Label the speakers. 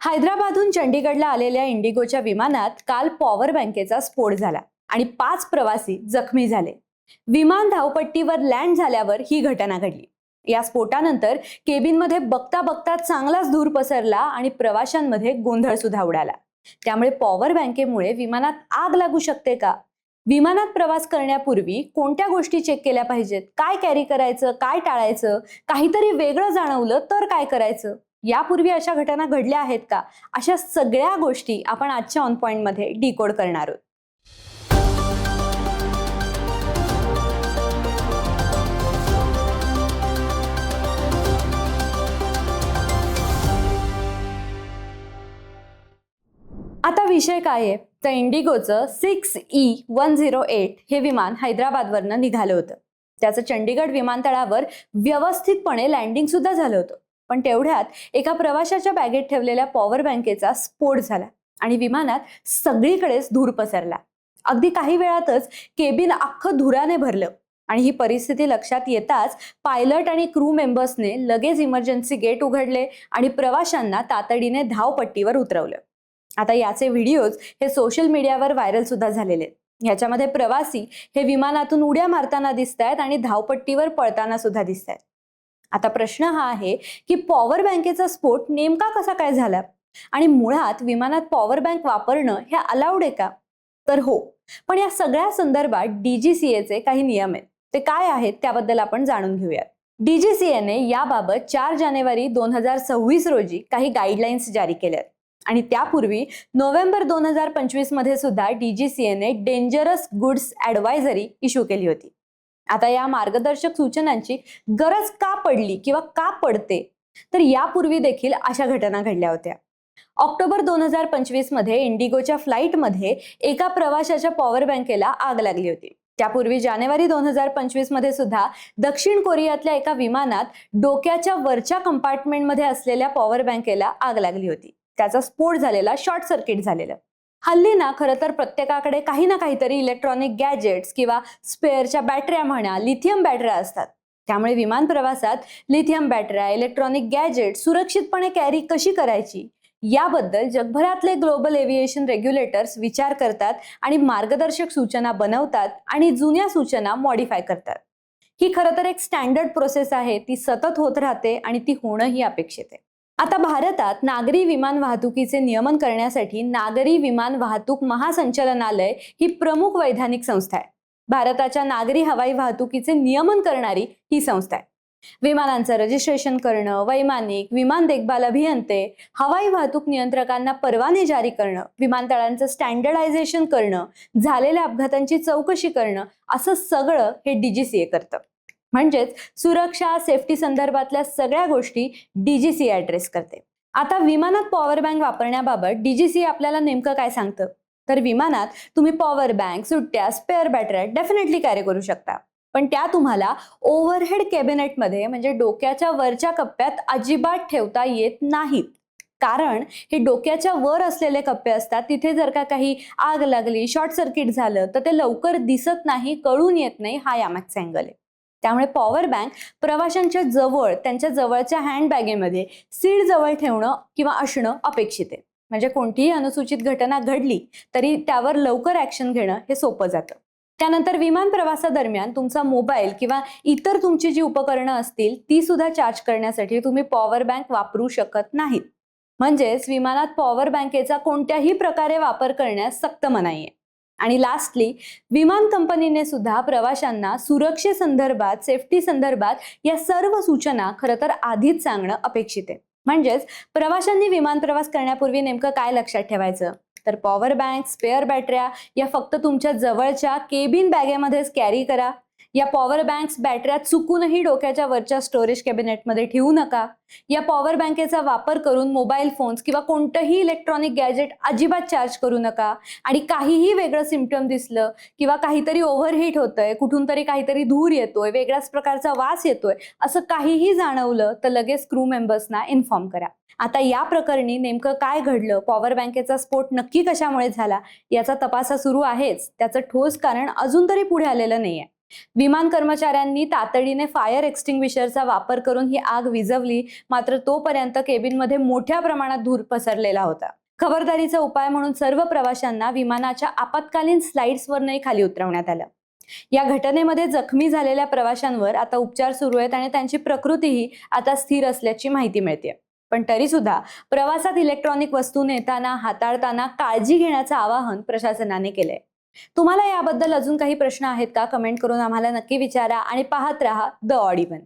Speaker 1: हैदराबादहून चंडीगडला आलेल्या इंडिगोच्या विमानात काल पॉवर बँकेचा स्फोट झाला आणि 5 प्रवासी जखमी झाले. विमान धावपट्टीवर लँड झाल्यावर ही घटना घडली. या स्फोटानंतर केबिनमध्ये बघता बघता चांगलाच धूर पसरला आणि प्रवाशांमध्ये गोंधळ सुद्धा उडाला. त्यामुळे पॉवर बँकेमुळे विमानात आग लागू शकते का? विमानात प्रवास करण्यापूर्वी कोणत्या गोष्टी चेक केल्या पाहिजेत? काय कॅरी करायचं, काय टाळायचं? काहीतरी वेगळं जाणवलं तर काय करायचं? यापूर्वी अशा घटना घडल्या आहेत का? अशा सगळ्या गोष्टी आपण आजच्या ऑन पॉइंट मध्ये डिकोड करणार आहोत. आता विषय काय आहे तर इंडिगोचं 6E108 हे विमान हैदराबादवरनं निघालं होतं. त्याचं चंडीगड विमानतळावर व्यवस्थितपणे लँडिंग सुद्धा झालं होतं. पण तेवढ्यात एका प्रवाशाच्या बॅगेत ठेवलेल्या पॉवर बँकेचा स्फोट झाला आणि विमानात सगळीकडेच धूर पसरला. अगदी काही वेळातच केबिन अख्खं धुराने भरलं आणि ही परिस्थिती लक्षात येताच पायलट आणि क्रू मेंबर्सने लगेच इमर्जन्सी गेट उघडले आणि प्रवाशांना तातडीने धावपट्टीवर उतरवलं. आता याचे व्हिडिओज हे सोशल मीडियावर व्हायरल सुद्धा झालेले आहेत. ह्याच्यामध्ये प्रवासी हे विमानातून उड्या मारताना दिसत आहेत आणि धावपट्टीवर पळताना सुद्धा दिसत आहेत. आता प्रश्न हा आहे की पॉवर बँकेचा स्फोट नेमका कसा काय झाला आणि मुळात विमानात पॉवर बँक वापरणं हे अलाउड आहे का? तर हो, पण या सगळ्या संदर्भात DGCAचे काही नियम आहेत. ते काय आहेत त्याबद्दल आपण जाणून घेऊयात. DGCAने याबाबत 4 जानेवारी 2026 रोजी काही गाईडलाईन्स जारी केल्या आणि त्यापूर्वी नोव्हेंबर 2025 मध्ये सुद्धा DGCAने डेंजरस गुड्स ॲडवायझरी इश्यू केली होती. आता या मार्गदर्शक सूचनांची गरज का पडली किंवा का पडते तर यापूर्वी देखील अशा घटना घडल्या होत्या. ऑक्टोबर 2025 मध्ये इंडिगोच्या फ्लाईटमध्ये एका प्रवाशाच्या पॉवर बँकेला आग लागली होती. त्यापूर्वी जानेवारी 2025 मध्ये सुद्धा दक्षिण कोरियातल्या एका विमानात डोक्याच्या वरच्या कंपार्टमेंटमध्ये असलेल्या पॉवर बँकेला आग लागली होती. त्याचा स्फोट झालेला, शॉर्ट सर्किट झालेलं. हल्ली ना खरं तर प्रत्येकाकडे काही ना काहीतरी इलेक्ट्रॉनिक गॅजेट्स किंवा स्पेअरच्या बॅटऱ्या म्हणा, लिथियम बॅटऱ्या असतात. त्यामुळे विमान प्रवासात लिथियम बॅटऱ्या, इलेक्ट्रॉनिक गॅजेट सुरक्षितपणे कॅरी कशी करायची याबद्दल जगभरातले ग्लोबल एव्हिएशन रेग्युलेटर्स विचार करतात आणि मार्गदर्शक सूचना बनवतात आणि जुन्या सूचना मॉडिफाय करतात. ही खरं तर एक स्टँडर्ड प्रोसेस आहे. ती सतत होत राहते आणि ती होणंही अपेक्षित आहे. आता भारतात नागरी विमान वाहतुकीचे नियमन करण्यासाठी नागरी विमान वाहतूक महासंचालनालय ही प्रमुख वैधानिक संस्था आहे. भारताच्या नागरी हवाई वाहतुकीचे नियमन करणारी ही संस्था आहे. विमानांचं रजिस्ट्रेशन करणं, वैमानिक, विमान देखभाल अभियंते, हवाई वाहतूक नियंत्रकांना परवाने जारी करणं, विमानतळांचं स्टँडर्डायझेशन करणं, झालेल्या अपघातांची चौकशी करणं असं सगळं हे DGCA करतं. म्हणजेच सुरक्षा, सेफ्टी संदर्भातल्या सगळ्या गोष्टी DGCA ॲड्रेस करते. आता विमानात पॉवर बँक वापरण्याबाबत DGCA आपल्याला नेमकं काय सांगतं तर विमानात तुम्ही पॉवर बँक, सुट्ट्या, स्पेअर बॅटऱ्या डेफिनेटली कॅरी करू शकता. पण त्या तुम्हाला ओव्हरहेड कॅबिनेटमध्ये म्हणजे डोक्याच्या वरच्या कप्प्यात अजिबात ठेवता येत नाहीत. कारण हे डोक्याच्या वर असलेले कप्पे असतात. तिथे जर का काही आग लागली, शॉर्ट सर्किट झालं तर ते लवकर दिसत नाही, कळून येत नाही. हा यामागचा अँगल आहे. त्यामुळे पॉवर बँक प्रवाशांच्या जवळ, त्यांच्या जवळच्या हँडबॅगेमध्ये सीट जवळ ठेवणं किंवा असणं अपेक्षित आहे. म्हणजे कोणतीही अनुसूचित घटना घडली तरी त्यावर लवकर ॲक्शन घेणं हे सोपं जातं. त्यानंतर विमान प्रवासादरम्यान तुमचा मोबाईल किंवा इतर तुमची जी उपकरणं असतील ती सुद्धा चार्ज करण्यासाठी तुम्ही पॉवर बँक वापरू शकत नाहीत. म्हणजेच विमानात पॉवर बँकेचा कोणत्याही प्रकारे वापर करण्यास सक्त मनाई आहे. आणि लास्टली, विमान कंपनीने सुद्धा प्रवाशांना सुरक्षेसंदर्भात, सेफ्टी संदर्भात या सर्व सूचना खरं तर आधीच सांगणं अपेक्षित आहे. म्हणजेच प्रवाशांनी विमान प्रवास करण्यापूर्वी नेमकं काय लक्षात ठेवायचं तर पॉवर बँक, स्पेअर बॅटऱ्या या फक्त तुमच्या जवळच्या केबिन बॅगेमध्येच कॅरी करा. या पॉवर बँक्स, बॅटऱ्या चुकूनही डोक्याच्या वरच्या स्टोरेज कॅबिनेटमध्ये ठेवू नका. या पॉवर बँकेचा वापर करून मोबाईल फोन्स किंवा कोणतंही इलेक्ट्रॉनिक गॅजेट अजिबात चार्ज करू नका. आणि काहीही वेगळं सिम्पटम दिसलं किंवा काहीतरी ओव्हरहीट होतंय, कुठून तरी काहीतरी धूर येतोय, वेगळ्याच प्रकारचा वास येतोय, असं काहीही जाणवलं तर लगेच क्रू मेंबर्सना इन्फॉर्म करा. आता या प्रकरणी नेमकं काय घडलं, पॉवर बँकेचा स्फोट नक्की कशामुळे झाला याचा तपास सुरू आहेच. त्याचं ठोस कारण अजून तरी पुढे आलेलं नाहीये. विमान कर्मचाऱ्यांनी तातडीने फायर एक्स्टिंग्विशरचा वापर करून ही आग विझवली, मात्र तोपर्यंत केबिनमध्ये मोठ्या प्रमाणात धूर पसरलेला होता. खबरदारीचा उपाय म्हणून सर्व प्रवाशांना विमानाच्या आपत्कालीन स्लाइड्सवरनही खाली उतरवण्यात आलं. या घटनेमध्ये जखमी झालेल्या प्रवाशांवर आता उपचार सुरू आहेत आणि त्यांची प्रकृतीही आता स्थिर असल्याची माहिती मिळते. पण तरी सुद्धा प्रवासात इलेक्ट्रॉनिक वस्तू नेताना हाताळताना काळजी घेण्याचं आवाहन प्रशासनाने केलंय. तुम्हाला याबद्दल अजून काही प्रश्न आहेत का? कमेंट करून आम्हाला नक्की विचारा आणि पाहत रहा द ऑड इव्हन.